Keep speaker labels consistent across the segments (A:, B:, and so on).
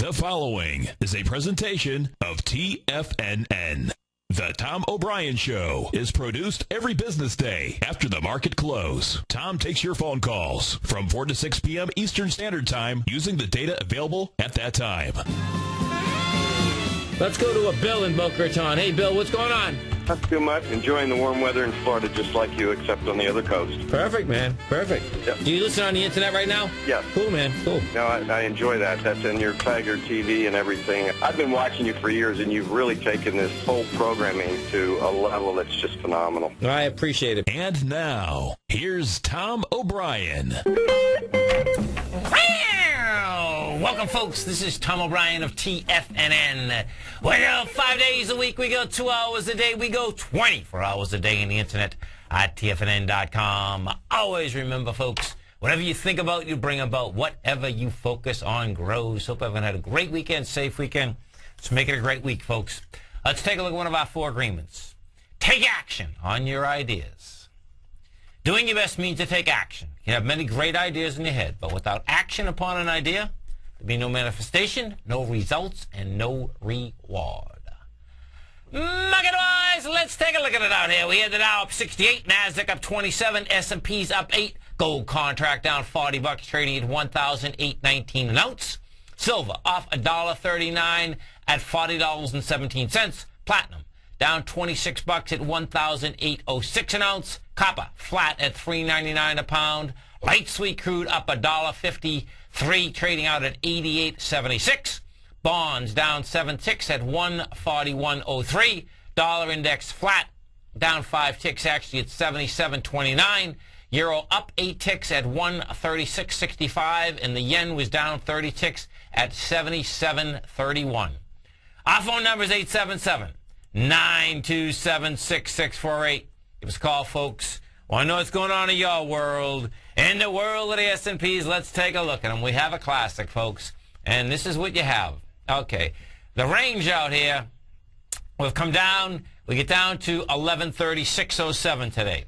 A: The following is a presentation of TFNN. The Tom O'Brien Show is produced every business day after the market close. Tom takes your phone calls from 4 to 6 p.m. Eastern Standard Time using the data available at that time.
B: Let's go to a Bill in Boca Raton. Hey, Bill, what's going on?
C: Not too much. Enjoying the warm weather in Florida just like you, except on the other coast.
B: Perfect, man. Perfect.
C: Yep.
B: Do you listen on the internet right now?
C: Yes.
B: Cool, man. Cool.
C: No, I enjoy that. That's in your Tiger TV and everything. I've been watching you for years, and you've really taken this whole programming to a level that's just phenomenal.
B: I appreciate it.
A: And now, here's Tom O'Brien.
D: Welcome, folks. This is Tom O'Brien of TFNN. We go 5 days a week. We go 2 hours a day. We go 24 hours a day on the internet at TFNN.com. Always remember, folks, whatever you think about, you bring about. Whatever you focus on grows. Hope everyone had a great weekend, safe weekend. Let's make it a great week, folks. Let's take a look at one of our 4 agreements. Take action on your ideas. Doing your best means to take action. You have many great ideas in your head, but without action upon an idea, there'll be no manifestation, no results, and no reward. Market-wise, let's take a look at it out here. We had the Dow up 68, NASDAQ up 27, S&P's up 8, gold contract down $40, trading at $1,819 an ounce. Silver off $1.39 at $40.17. Platinum down $26 at $1,806 an ounce. Copper flat at $3.99 a pound. Light sweet crude up $1.53, trading out at $88.76. Bonds down 7 ticks at 141.03. Dollar index flat, down 5 ticks actually at 77.29. Euro up 8 ticks at 136.65, and the yen was down 30 ticks at 77.31. Our phone number is 877-927-6648. Give us a call, folks. Want to know what's going on in your world? In the world of the S&Ps, let's take a look at them. We have a classic, folks, and this is what you have. Okay, the range out here, we've come down. We get down to 1136.07 today.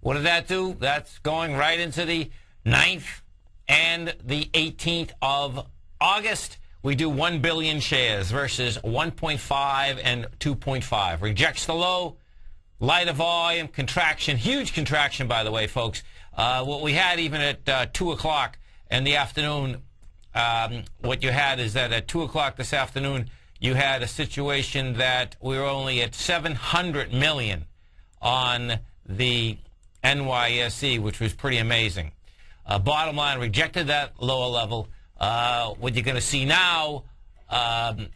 D: What did that do? That's going right into the 9th and the 18th of August. We do 1 billion shares versus 1.5 and 2.5. Rejects the low. Lighter volume, contraction, huge contraction, by the way, folks. What we had even at 2 o'clock in the afternoon, what you had is that at 2 o'clock this afternoon, you had a situation that we were only at 700 million on the NYSE, which was pretty amazing. Bottom line, rejected that lower level. What you're going to see now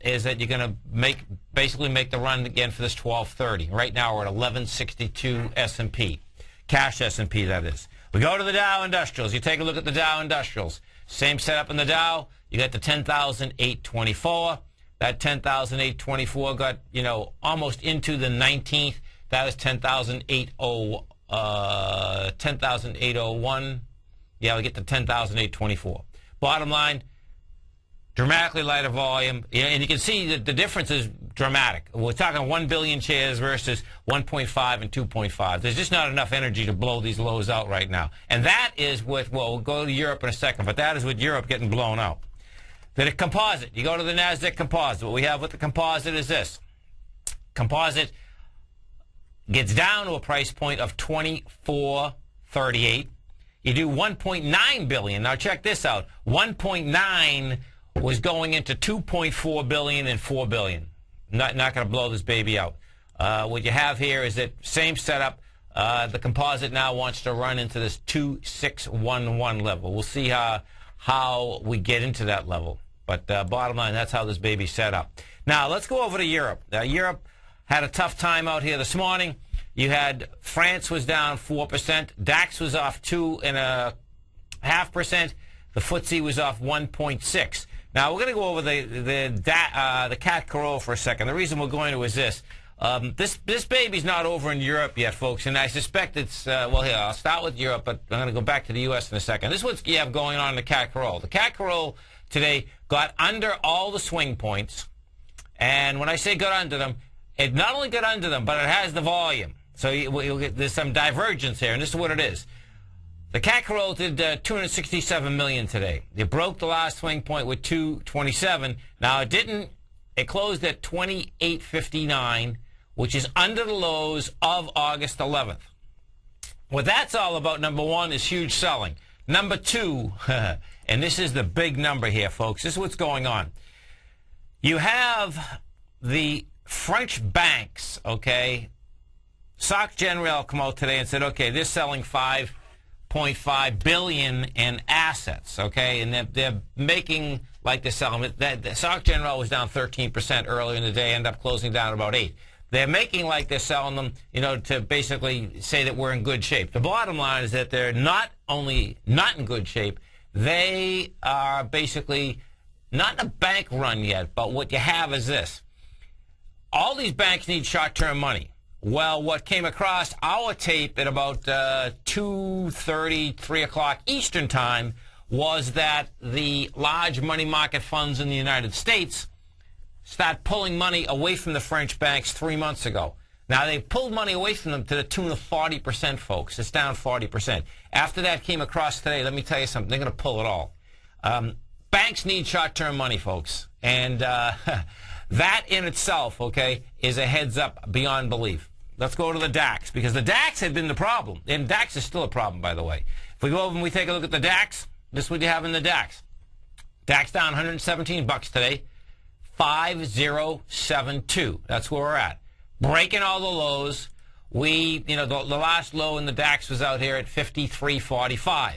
D: is that you're going to basically make the run again for this 1230. Right now we're at 1162 S&P. Cash S&P, that is. We go to the Dow Industrials. You take a look at the Dow Industrials. Same setup in the Dow. You got the 10,824. That 10,824 got, almost into the 19th. That is 10,801. Yeah, we get to 10,824. Bottom line, dramatically lighter volume, and you can see that the difference is dramatic. We're talking 1 billion shares versus 1.5 and 2.5. There's just not enough energy to blow these lows out right now. And that is with, well, we'll go to Europe in a second, but that is with Europe getting blown out. The composite, you go to the NASDAQ composite. What we have with the composite is this. Composite gets down to a price point of 24.38. You do 1.9 billion. Now check this out. 1.9 was going into 2.4 billion and 4 billion. Not going to blow this baby out. What you have here is that same setup. The composite now wants to run into this 2611 level. We'll see how we get into that level. But bottom line, that's how this baby's set up. Now let's go over to Europe. Europe had a tough time out here this morning. You had France was down 4%. DAX was off 2.5%. The FTSE was off 1.6%. Now we're going to go over the cat Carol for a second. The reason we're going to is this. This baby's not over in Europe yet, folks, and I suspect it's well. Here, I'll start with Europe, but I'm going to go back to the U.S. in a second. This is what you have going on in the cat Carol. The cat Carol today got under all the swing points, and when I say got under them, it not only got under them, but it has the volume. So you'll get, there's some divergence here, and this is what it is. The CAC Roll did 267 million today. It broke the last swing point with 227. Now it didn't. It closed at 28.59, which is under the lows of August 11th. What that's all about, number one, is huge selling. Number two, and this is the big number here, folks. This is what's going on. You have the French banks, okay? Soc General come out today and said, okay, they're selling 5.5 billion in assets, okay? And they're making like they're selling. The Soc General was down 13% earlier in the day, ended up closing down about 8%. They're making like they're selling them, you know, to basically say that we're in good shape. The bottom line is that they're not only not in good shape, they are basically not in a bank run yet, but what you have is this. All these banks need short-term money. Well, what came across our tape at about 2:30, 3 o'clock Eastern time was that the large money market funds in the United States start pulling money away from the French banks 3 months ago. Now, they pulled money away from them to the tune of 40%, folks. It's down 40%. After that came across today, let me tell you something. They're going to pull it all. Banks need short-term money, folks. And that in itself, okay, is a heads-up beyond belief. Let's go to the DAX, because the DAX had been the problem. And DAX is still a problem, by the way. If we go over and we take a look at the DAX, this is what you have in the DAX. DAX down 117 bucks today. 5072. That's where we're at. Breaking all the lows. The last low in the DAX was out here at 53.45.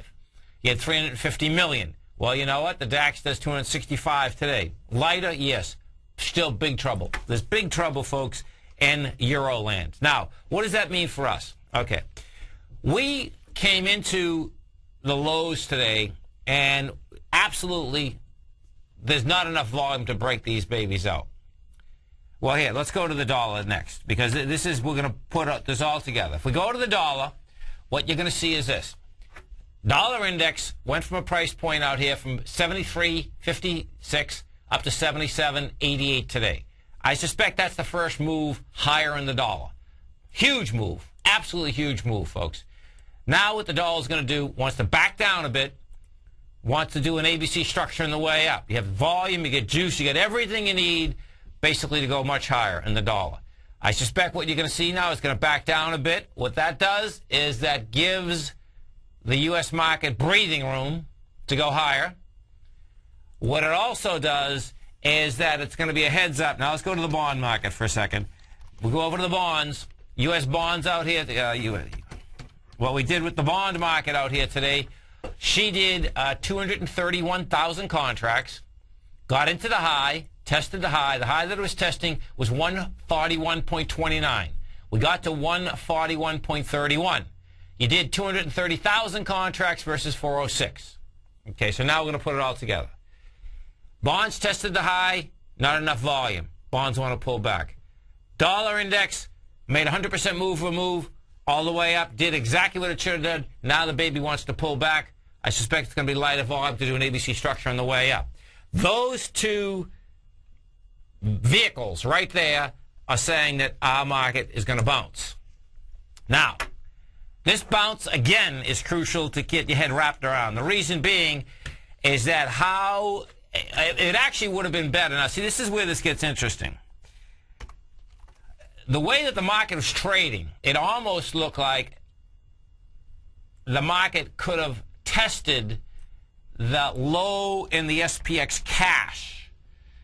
D: You had 350 million. Well, you know what? The DAX does 265 today. Lighter, yes. Still big trouble. There's big trouble, folks, in Euroland. Now, what does that mean for us? Okay. We came into the lows today, and absolutely there's not enough volume to break these babies out. Well, here, let's go to the dollar next, because we're going to put this all together. If we go to the dollar, what you're going to see is this. Dollar index went from a price point out here from 73.56 up to 77.88 today. I suspect that's the first move higher in the dollar. Huge move. Absolutely huge move, folks. Now what the dollar's going to do, wants to back down a bit, wants to do an ABC structure in the way up. You have volume, you get juice, you get everything you need basically to go much higher in the dollar. I suspect what you're going to see now is going to back down a bit. What that does is that gives the U.S. market breathing room to go higher. What it also does is that it's going to be a heads up. Now let's go to the bond market for a second. We'll go over to the bonds. U.S. bonds out here. What we did with the bond market out here today, she did 231,000 contracts, got into the high, tested the high. The high that it was testing was 141.29. We got to 141.31. You did 230,000 contracts versus 406. Okay, so now we're going to put it all together. Bonds tested the high, not enough volume. Bonds want to pull back. Dollar index made 100% move for move, all the way up, did exactly what it should have done. Now the baby wants to pull back. I suspect it's going to be lighter volume to do an ABC structure on the way up. Those two vehicles right there are saying that our market is going to bounce. Now, this bounce, again, is crucial to get your head wrapped around. The reason being is that how it actually would have been better. Now, see, this is where this gets interesting. The way that the market was trading, it almost looked like the market could have tested the low in the SPX cash.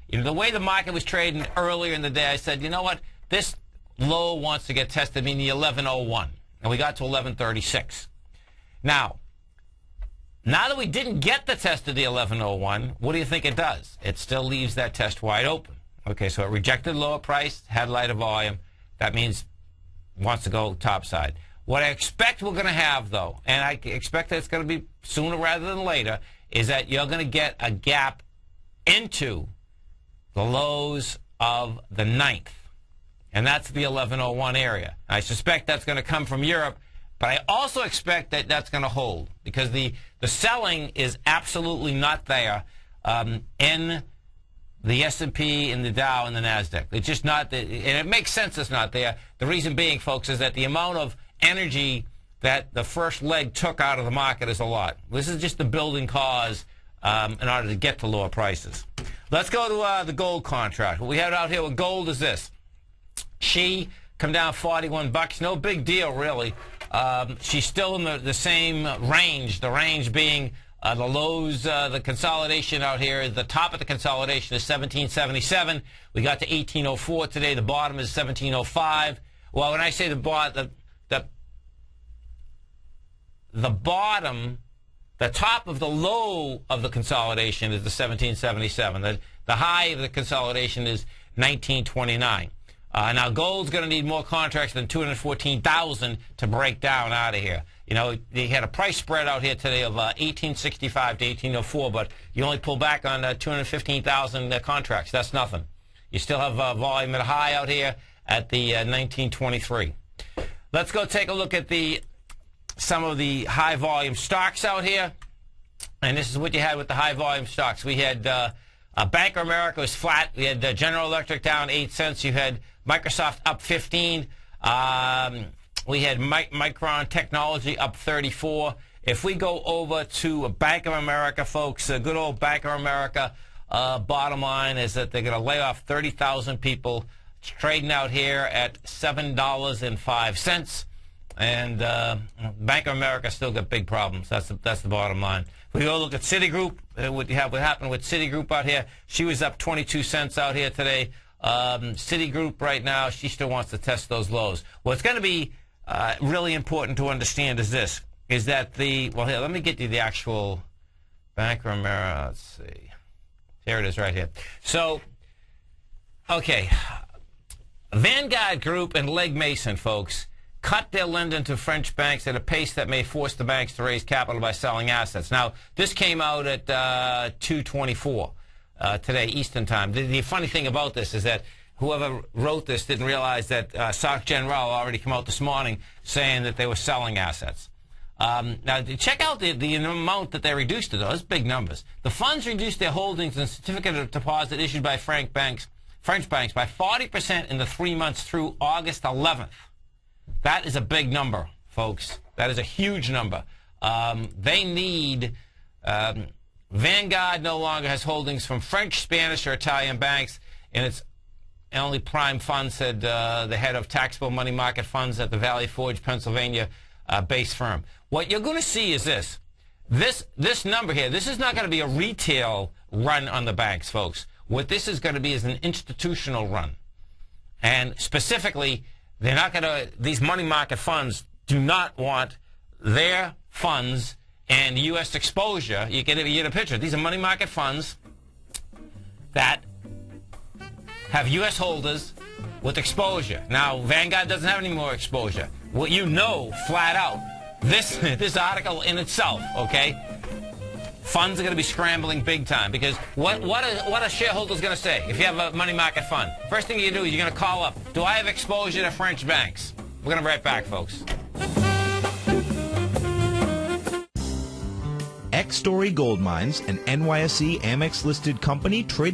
D: You know, the way the market was trading earlier in the day, I said, you know what, this low wants to get tested, meaning the 1101. And we got to 1136. Now that we didn't get the test of the 1101, what do you think it does? It still leaves that test wide open. Okay, so it rejected lower price, had lighter volume. That means it wants to go topside. What I expect we're going to have, though, and I expect that it's going to be sooner rather than later, is that you're going to get a gap into the lows of the 9th. And that's the 1101 area. I suspect that's going to come from Europe, but I also expect that that's going to hold, because the selling is absolutely not there in the S&P, in the Dow, and the NASDAQ. It's just not, and it makes sense it's not there. The reason being, folks, is that the amount of energy that the first leg took out of the market is a lot. This is just the building cause in order to get to lower prices. Let's go to the gold contract. What we have out here with gold is this. She come down 41 bucks. No big deal, really. She's still in the same range, the range being the lows, the consolidation out here. The top of the consolidation is 1777. We got to 1804 today. The bottom is 1705. Well, when I say the bottom, the top of the low of the consolidation is the 1777. The high of the consolidation is 1929. Now, gold's going to need more contracts than 214,000 to break down out of here. You know, they had a price spread out here today of 1865 to 1804, but you only pull back on 215,000 contracts. That's nothing. You still have volume at a high out here at the 1923. Let's go take a look at some of the high volume stocks out here. And this is what you had with the high volume stocks. We had Bank of America was flat. We had General Electric down 8 cents. You had Microsoft up 15. We had Micron Technology up 34. If we go over to Bank of America, folks, good old Bank of America, bottom line is that they're going to lay off 30,000 people. It's trading out here at $7.05. And Bank of America still got big problems. That's the bottom line. If we go look at Citigroup, what happened with Citigroup out here, she was up 22 cents out here today. Citigroup right now, she still wants to test those lows. What's going to be really important to understand is this, is that well, here, let me get you the actual Bank of America. Let's see. Here it is right here. So, okay. Vanguard Group and Legg Mason, folks, cut their lending to French banks at a pace that may force the banks to raise capital by selling assets. Now, this came out at 2:24 today, Eastern Time. The funny thing about this is that whoever wrote this didn't realize that Soc General already came out this morning saying that they were selling assets. Now, check out the amount that they reduced it, though. That's big numbers. The funds reduced their holdings in certificate of deposit issued by French banks by 40% in the 3 months through August 11th. That is a big number, folks. That is a huge number. They need... Vanguard no longer has holdings from French, Spanish, or Italian banks, and its only prime fund, said the head of taxable money market funds at the Valley Forge, Pennsylvania based firm. What you're going to see is this. This number here, this is not going to be a retail run on the banks, folks. What this is going to be is an institutional run. And specifically, they're not going to, these money market funds do not want their funds and U.S. exposure. You get a picture. These are money market funds that have U.S. holders with exposure. Now, Vanguard doesn't have any more exposure. Well, you know, flat out, this article in itself, okay, funds are going to be scrambling big time, because what are shareholders going to say if you have a money market fund? First thing you do is you're going to call up, do I have exposure to French banks? We're going to be right back, folks.
E: X Story Gold Mines, an NYSE Amex listed company trading